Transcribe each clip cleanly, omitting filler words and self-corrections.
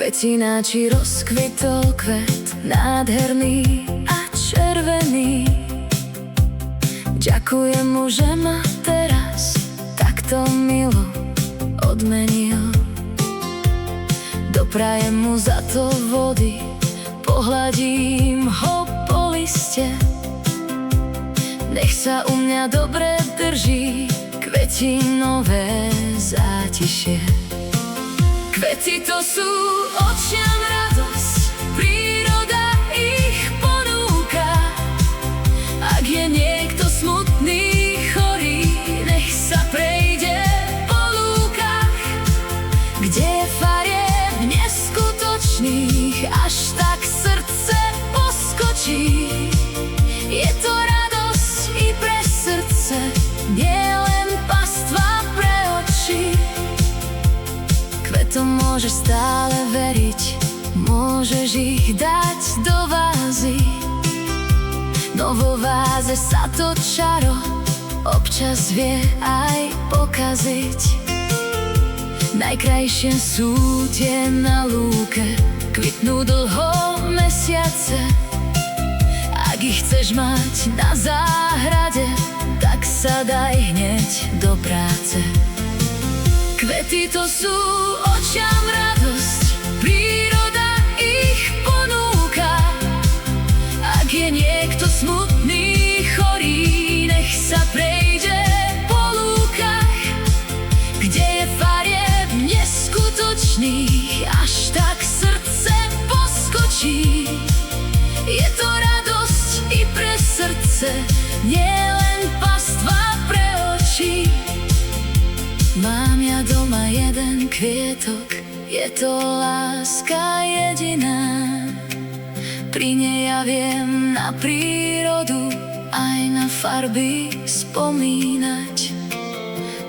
Kvetináči rozkvitol kvet nádherný a červený. Ďakujem mu, že ma teraz takto milo odmenil. Doprajem mu za to vody, pohľadím ho po liste. Nech sa u mňa dobre drží kvetinové zátišie. Kvety to sú očiam radosť, príroda ich ponúka. Ak je niekto smutný, chorý, nech sa prejde po lúkach, kde je farieb neskutočných, až tak srdce poskočí. Je to radosť i pre srdce, nielen pastva pre oči. Kvetom môžeš stále veriť, môžeš ich dať do vázy, no vo váze sa to čaro občas vie aj pokaziť. Najkrajšie sú tie na lúke, kvitnú dlho mesiace. Ak ich chceš mať na záhrade, tak sa daj hneď do práce. Kvety to sú očiam radosť, príroda ich ponúka. Ak je niekto smutný, chorý, nech sa prejde po lúkach, kde je farieb neskutočných, až tak srdce poskočí. Je to radosť i pre srdce, nielen pastva pre oči. Mám ja doma jeden kvietok, je to láska jediná. Pri nej ja viem na prírodu aj na farby spomínať.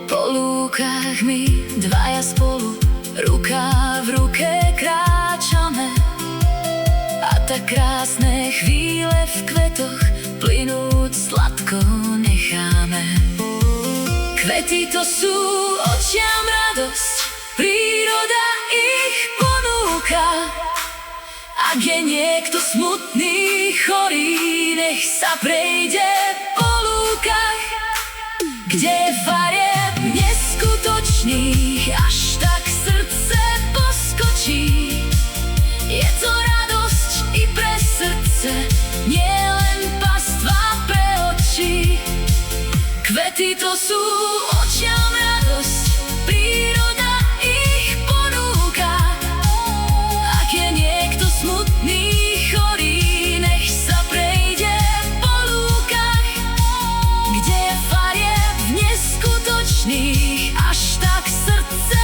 Po lúkach my dvaja spolu, ruka v ruke kráčame. A tak krásne chvíle v kvetoch plynúť sladko necháme. Kvety to sú očiam radosť, príroda ich ponúka. Ak je niekto smutný, chorý, nech sa prejde po lúkach, kde je farieb neskutočných, až tak srdce poskočí. Je to radosť i pre srdce, nielen pastva pre oči. Kvety to sú očiam radosť, príroda ich ponúka. Ak je niekto smutný, chorý, nech sa prejde po lúkach, kde je farieb neskutočných, až tak srdce